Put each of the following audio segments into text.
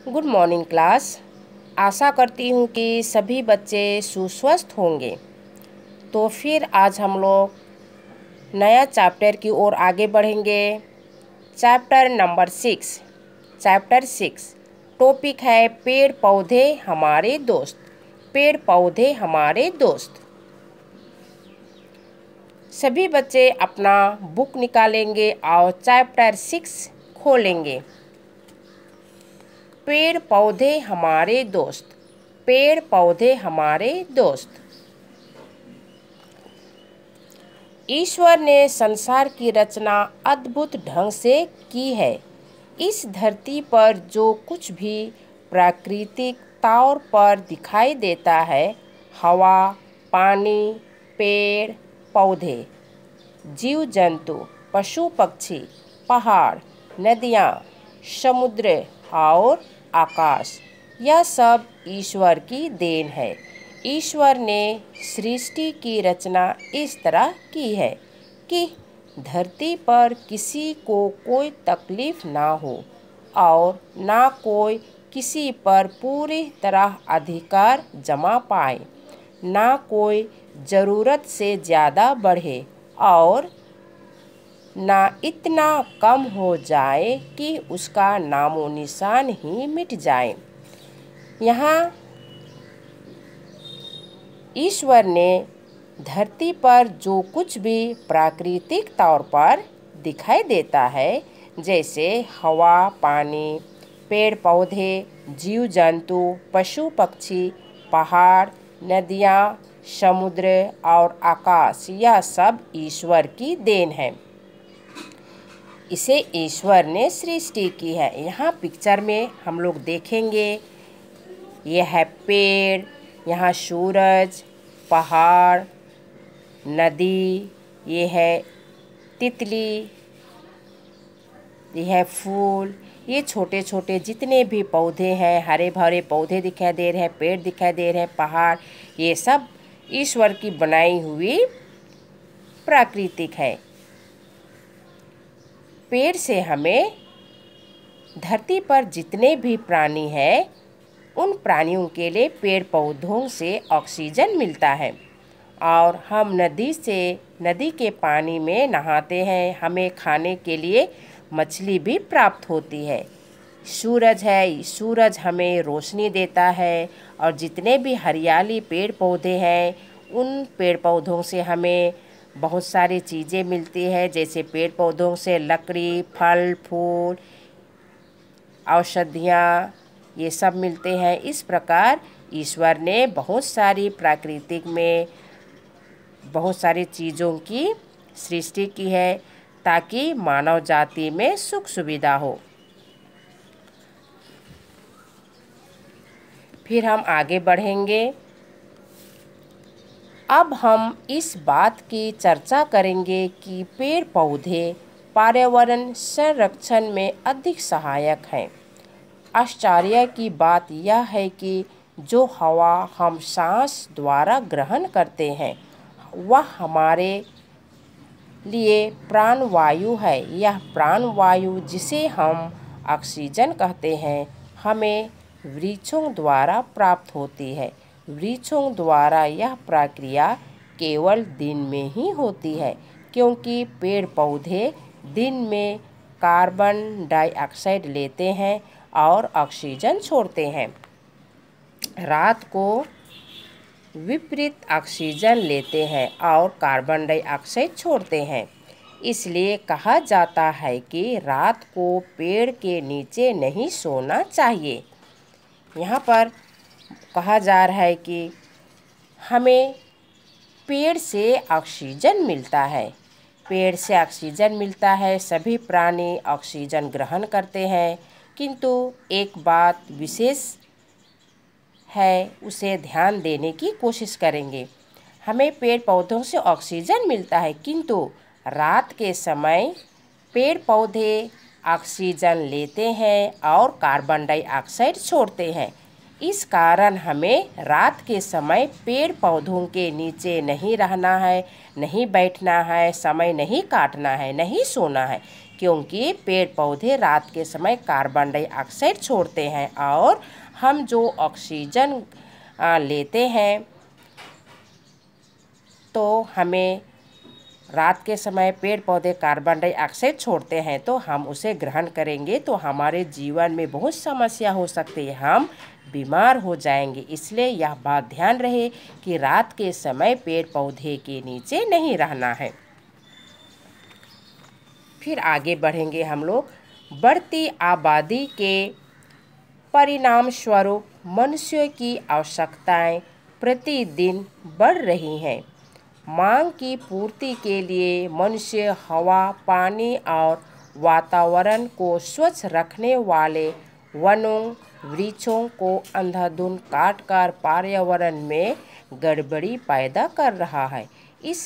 Good morning class. आशा करती हूँ कि सभी बच्चे सुस्वस्थ होंगे। तो फिर आज हम लोग नया चैप्टर की ओर आगे बढ़ेंगे। Chapter number 6। चैप्टर 6 टॉपिक है पेड़ पौधे हमारे दोस्त। पेड़ पौधे हमारे दोस्त। सभी बच्चे अपना बुक निकालेंगे और चैप्टर 6 खोलेंगे। पेड़ पौधे हमारे दोस्त। पेड़ पौधे हमारे दोस्त। ईश्वर ने संसार की रचना अद्भुत ढंग से की है। इस धरती पर जो कुछ भी प्राकृतिक तौर पर दिखाई देता है, हवा, पानी, पेड़ पौधे, जीव जंतु, पशु पक्षी, पहाड़, नदियाँ, समुद्र और आकाश, यह सब ईश्वर की देन है। ईश्वर ने सृष्टि की रचना इस तरह की है कि धरती पर किसी को कोई तकलीफ ना हो और ना कोई किसी पर पूरी तरह अधिकार जमा पाए, ना कोई ज़रूरत से ज़्यादा बढ़े और ना इतना कम हो जाए कि उसका नामो निशान ही मिट जाए। यहाँ ईश्वर ने धरती पर जो कुछ भी प्राकृतिक तौर पर दिखाई देता है, जैसे हवा, पानी, पेड़ पौधे, जीव जंतु, पशु पक्षी, पहाड़, नदियाँ, समुद्र और आकाश, यह सब ईश्वर की देन है। इसे ईश्वर ने सृष्टि की है। यहाँ पिक्चर में हम लोग देखेंगे, यह है पेड़, यहाँ सूरज, पहाड़, नदी, ये है तितली, ये है फूल, ये छोटे छोटे जितने भी पौधे हैं, हरे भरे पौधे दिखाई दे रहे हैं, पेड़ दिखाई दे रहे हैं, पहाड़, ये सब ईश्वर की बनाई हुई प्राकृतिक है। पेड़ से हमें धरती पर जितने भी प्राणी हैं, उन प्राणियों के लिए पेड़ पौधों से ऑक्सीजन मिलता है और हम नदी के पानी में नहाते हैं, हमें खाने के लिए मछली भी प्राप्त होती है। सूरज है, सूरज हमें रोशनी देता है और जितने भी हरियाली पेड़ पौधे हैं, उन पेड़ पौधों से हमें बहुत सारी चीज़ें मिलती है, जैसे पेड़ पौधों से लकड़ी, फल, फूल, औषधियाँ, ये सब मिलते हैं। इस प्रकार ईश्वर ने बहुत सारी प्राकृतिक में बहुत सारी चीज़ों की सृष्टि की है ताकि मानव जाति में सुख सुविधा हो। फिर हम आगे बढ़ेंगे। अब हम इस बात की चर्चा करेंगे कि पेड़ पौधे पर्यावरण संरक्षण में अधिक सहायक हैं। आश्चर्य की बात यह है कि जो हवा हम सांस द्वारा ग्रहण करते हैं, वह हमारे लिए प्राणवायु है। यह प्राणवायु, जिसे हम ऑक्सीजन कहते हैं, हमें वृक्षों द्वारा प्राप्त होती है। वृक्षों द्वारा यह प्रक्रिया केवल दिन में ही होती है, क्योंकि पेड़ पौधे दिन में कार्बन डाइऑक्साइड लेते हैं और ऑक्सीजन छोड़ते हैं। रात को विपरीत ऑक्सीजन लेते हैं और कार्बन डाइऑक्साइड छोड़ते हैं। इसलिए कहा जाता है कि रात को पेड़ के नीचे नहीं सोना चाहिए। यहाँ पर कहा जा रहा है कि हमें पेड़ से ऑक्सीजन मिलता है। पेड़ से ऑक्सीजन मिलता है, सभी प्राणी ऑक्सीजन ग्रहण करते हैं, किंतु एक बात विशेष है, उसे ध्यान देने की कोशिश करेंगे। हमें पेड़ पौधों से ऑक्सीजन मिलता है, किंतु रात के समय पेड़ पौधे ऑक्सीजन लेते हैं और कार्बन डाइऑक्साइड छोड़ते हैं। इस कारण हमें रात के समय पेड़ पौधों के नीचे नहीं रहना है, नहीं बैठना है, समय नहीं काटना है, नहीं सोना है, क्योंकि पेड़ पौधे रात के समय कार्बन डाइऑक्साइड छोड़ते हैं और हम जो ऑक्सीजन लेते हैं, तो हमें रात के समय पेड़ पौधे कार्बन डाइऑक्साइड छोड़ते हैं तो हम उसे ग्रहण करेंगे तो हमारे जीवन में बहुत समस्या हो सकती है, हम बीमार हो जाएंगे। इसलिए यह बात ध्यान रहे कि रात के समय पेड़ पौधे के नीचे नहीं रहना है। फिर आगे बढ़ेंगे हम लोग। बढ़ती आबादी के परिणाम स्वरूप मनुष्य की आवश्यकताएं प्रतिदिन बढ़ रही हैं। मांग की पूर्ति के लिए मनुष्य हवा, पानी और वातावरण को स्वच्छ रखने वाले वनों, वृक्षों को अंधाधुंध काटकर पर्यावरण में गड़बड़ी पैदा कर रहा है। इस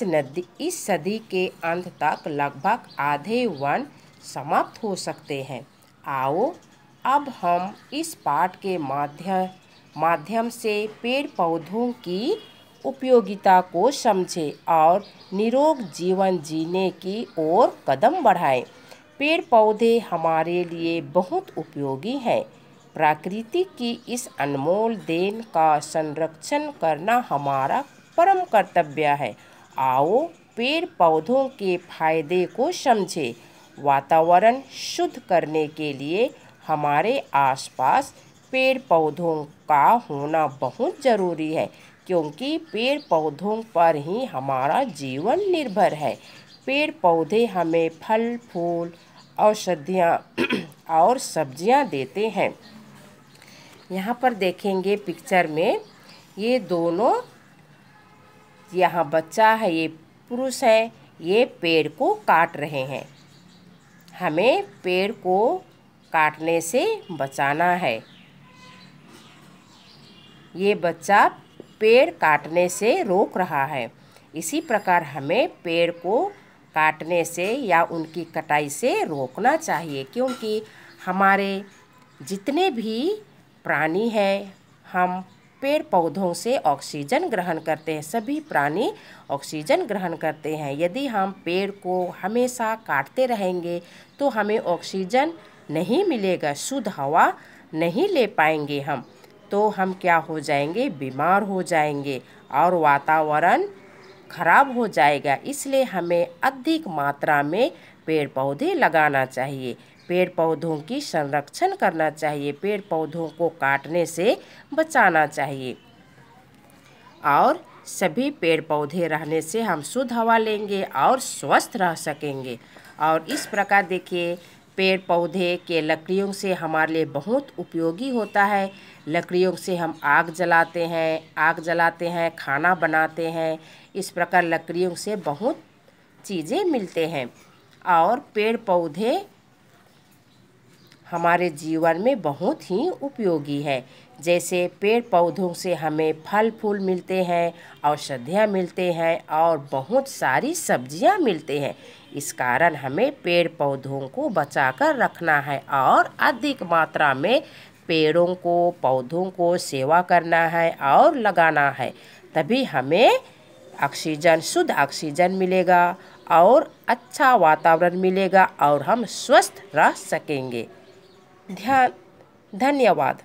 सदी के अंत तक लगभग आधे वन समाप्त हो सकते हैं। आओ अब हम इस पाठ के माध्यम से पेड़ पौधों की उपयोगिता को समझें और निरोग जीवन जीने की ओर कदम बढ़ाएं। पेड़ पौधे हमारे लिए बहुत उपयोगी हैं। प्रकृति की इस अनमोल देन का संरक्षण करना हमारा परम कर्तव्य है। आओ पेड़ पौधों के फायदे को समझें। वातावरण शुद्ध करने के लिए हमारे आसपास पेड़ पौधों का होना बहुत ज़रूरी है, क्योंकि पेड़ पौधों पर ही हमारा जीवन निर्भर है। पेड़ पौधे हमें फल, फूल, औषधियाँ और सब्जियाँ देते हैं। यहाँ पर देखेंगे पिक्चर में ये दोनों, यहाँ बच्चा है, ये पुरुष है, ये पेड़ को काट रहे हैं। हमें पेड़ को काटने से बचाना है। ये बच्चा पेड़ काटने से रोक रहा है। इसी प्रकार हमें पेड़ को काटने से या उनकी कटाई से रोकना चाहिए, क्योंकि हमारे जितने भी प्राणी हैं, हम पेड़ पौधों से ऑक्सीजन ग्रहण करते हैं। सभी प्राणी ऑक्सीजन ग्रहण करते हैं। यदि हम पेड़ को हमेशा काटते रहेंगे तो हमें ऑक्सीजन नहीं मिलेगा, शुद्ध हवा नहीं ले पाएंगे हम, तो हम क्या हो जाएंगे, बीमार हो जाएंगे और वातावरण खराब हो जाएगा। इसलिए हमें अधिक मात्रा में पेड़ पौधे लगाना चाहिए, पेड़ पौधों की संरक्षण करना चाहिए, पेड़ पौधों को काटने से बचाना चाहिए। और सभी पेड़ पौधे रहने से हम शुद्ध हवा लेंगे और स्वस्थ रह सकेंगे। और इस प्रकार देखिए, पेड़ पौधे के लकड़ियों से हमारे लिए बहुत उपयोगी होता है। लकड़ियों से हम आग जलाते हैं, खाना बनाते हैं। इस प्रकार लकड़ियों से बहुत चीज़ें मिलते हैं। और पेड़ पौधे हमारे जीवन में बहुत ही उपयोगी है। जैसे पेड़ पौधों से हमें फल फूल मिलते हैं, औषधियाँ मिलते हैं और बहुत सारी सब्जियाँ मिलते हैं। इस कारण हमें पेड़ पौधों को बचाकर रखना है और अधिक मात्रा में पेड़ों को, पौधों को सेवा करना है और लगाना है। तभी हमें ऑक्सीजन, शुद्ध ऑक्सीजन मिलेगा और अच्छा वातावरण मिलेगा और हम स्वस्थ रह सकेंगे। धन्यवाद।